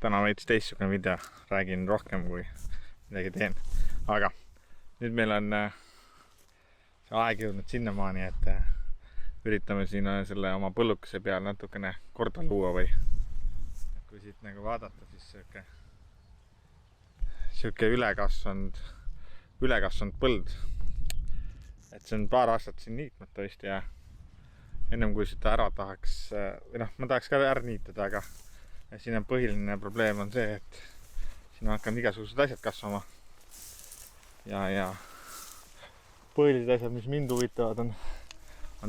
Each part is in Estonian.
täna veits teistsugune video, räägin rohkem kui midagi teen. Aga nüüd meil on see aeg jõudnud sinnamaani, et üritame siin selle oma põllukese peal natukene korda luua või kui siit nagu vaadata, siis siuke ülekasvanud põld. Et see on paar aastat siin niitmata vist ja ennem kui seda ära tahaks, või noh, ma tahaks ka ära niitada, aga siin on põhiline probleem on see, et siin on hakanud igasugused asjad kasvama. Ja põhilised asjad, mis mind huvitavad, on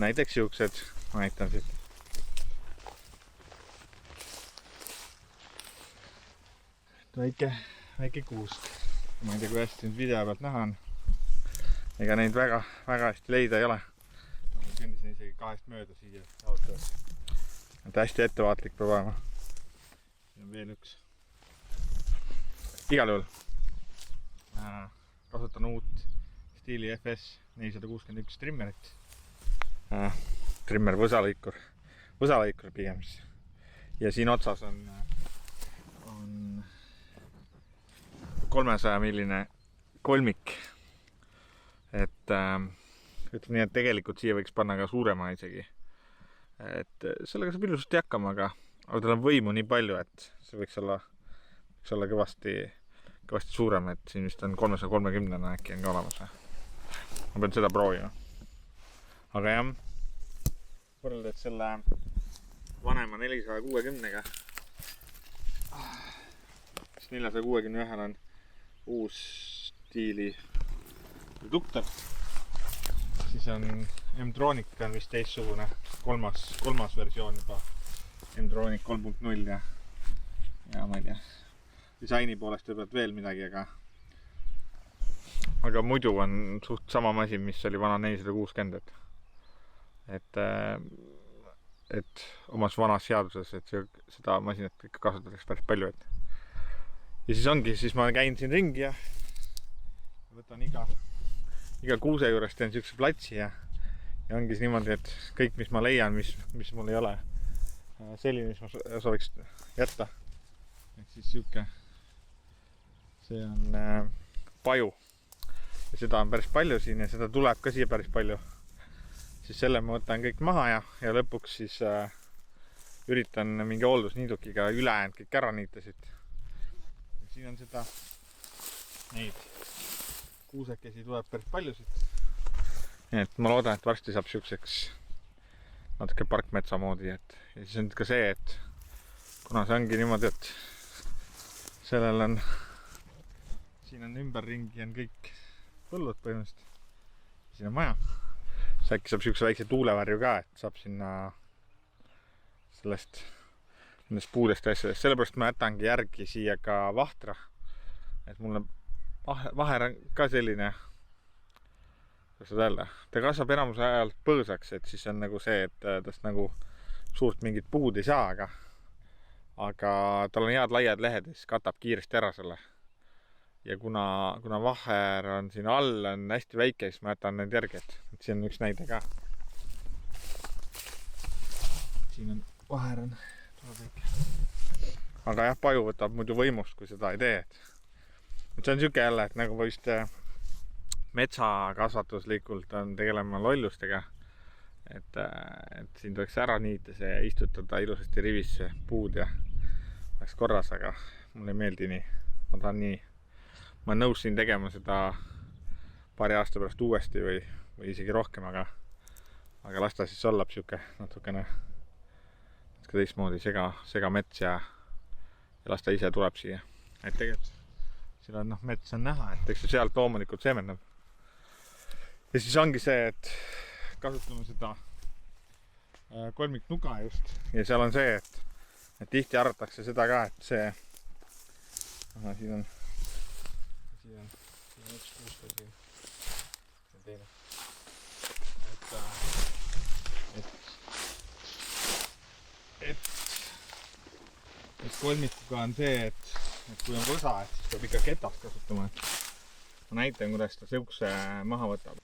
näiteks siuksed, ma näitan siit. Väike kuusk. Ma ei tea, kui hästi nüüd video pealt näha on. Ega neid väga hästi leida ei ole. Ma kõndisin isegi 2 mööda siia autos. Et hästi ettevaatlik peab olema. Siin on veel üks. Igal juhul kasutan uut Stiili FS 461 trimmerit. Trimmer võsalõikur pigem siis. Ja siin otsas on 300 milline kolmik. Et ütleme nii, et tegelikult siia võiks panna ka suurema isegi. Et sellega saab ilusasti hakkama, aga tal on võimu nii palju, et see võiks olla kõvasti suurem, et siin vist on 330 äkki on ka olemas. Ma pean seda proovima. Aga jah, võrreldes selle vanema 460-ga, siis 461 on uus Stiili reduktor. Siis on M-Tronic on vist teistsugune, kolmas versioon juba. M-Tronic 3.0 ja ma ei tea, disaini poolest võib-olla veel midagi, aga muidu on suht sama masin, mis oli vana 460. Et omas vanas seaduses, et seda masinat ikka kasutatakse päris palju. Ja siis ongi, siis ma käin siin ringi ja võtan iga kuuse juures teen siukse platsi ja ongi siis niimoodi, et kõik, mis ma leian, mis mul ei ole selline, mis ma sooviks jätta. Ehk siis siuke, see on paju. Ja seda on päris palju siin ja seda tuleb ka siia päris palju. Siis selle ma võtan kõik maha ja lõpuks siis üritan mingi hooldusniidukiga ülejäänud kõik ära niitasid. Siin on seda, neid kuusekesi tuleb päris palju siit. Et ma loodan, et varsti saab siukseks natuke parkmetsa moodi. Ja siis on ka see, et kuna see ongi niimoodi, et sellel on, siin on ümberringi on kõik põllud põhimõtteliselt. Siin on maja. Siis äkki saab siukse väikse tuulevarju ka, et saab sinna nendest puudest asjadest. Sellepärast ma jätangi järgi siia ka vahtra. Et mul on vaher on ka selline, kuidas seda öelda, ta kasvab enamuse ajal põõsaks, et siis on nagu see, et tast nagu suurt mingit puud ei saa, aga tal on head laiad lehed ja siis katab kiiresti ära selle. Ja kuna vaher on siin all on hästi väike, siis ma jätan need järgi, et siin on üks näide ka. Siin on vaher on väike. Aga jah, paju võtab muidu võimust, kui seda ei tee. See on siuke jälle, et nagu vist metsakasvatuslikult on tegelema lollustega. Et siin tuleks ära niita see ja istutada ilusasti rivisse puud ja oleks korras, aga mulle ei meeldi nii. Ma olen nõus siin tegema seda paari aasta pärast uuesti või isegi rohkem, aga las ta siis olla siuke natukene teistmoodi sega mets ja las ta ise tuleb siia. Et tegelikult siin on mets on näha, et eks see sealt loomulikult seemendab. Ja siis ongi see, et kasutame seda kolmiknuga just. Ja seal on see, et tihti arvatakse seda ka, et see siin on üks kuusk siin. See teine. Et kolmikuga on see, et kui on võsa, et siis peab ikka ketast kasutama. Ma näitan, kuidas ta siukse maha võtab.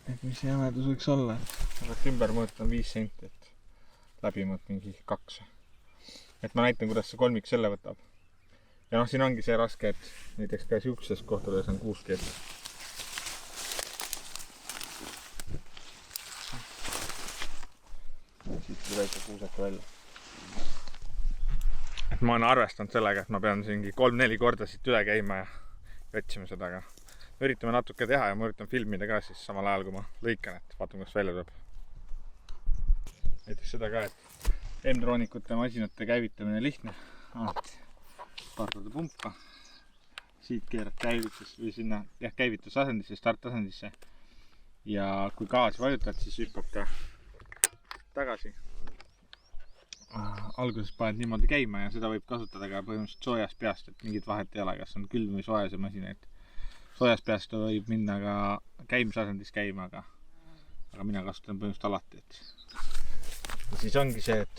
Et mis jämedus võiks olla, et ümber mõõt on 5 senti, et läbimõõt mingi 2. et ma näitan, kuidas see kolmik selle võtab. Ja noh, siin ongi see raske, et näiteks ka siukses kohtades on 6 keelt. Siit tuli väike kuuseka välja. Et ma olen arvestanud sellega, et ma pean siingi 3-4 korda siit üle käima ja otsima seda, aga me üritame natuke teha ja ma üritan filmida ka siis samal ajal, kui ma lõikan, et vaatame, kuidas välja tuleb. Näiteks seda ka, et M-troonikute masinate käivitamine lihtne. Alati paar korda pumpa. Siit keerad käivitus või sinna käivitusasendisse, startasendisse. Ja kui gaasi vajutad, siis hüppab ta tagasi. Alguses paned niimoodi käima ja seda võib kasutada ka põhimõtteliselt soojast peast, et mingit vahet ei ole, kas on külm või sooja see masin. Soojast peast võib minna ka käimisasendis käima, aga mina kasutan põhimõtteliselt alati. Ja siis ongi see, et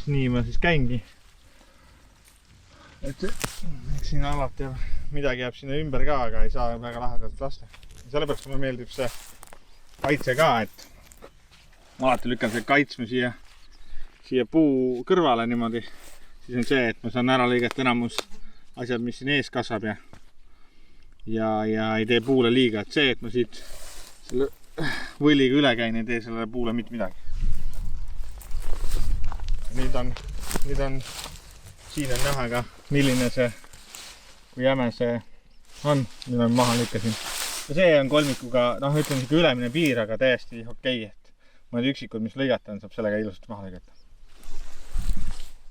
nii ma siis käingi. Et siin alati midagi jääb sinna ümber ka, aga ei saa väga lähedalt lasta. Sellepärast mulle meeldib see kaitse ka, et ma alati lükkan see kaitsme siia puu kõrvale niimoodi. Siis on see, et ma saan ära lõigata enamus asjad, mis siin ees kasvab ja ei tee puule liiga. Et see, et ma siit selle võliga üle käin, ei tee sellele puule mitte midagi. Nüüd on, siin on näha ka, milline see, kui jäme see on, nüüd on maha lükkasin. Ja see on kolmikuga, ütleme ülemine piir, aga täiesti okei, et mõned üksikud, mis lõigata on, saab sellega ilusasti maha lõigata.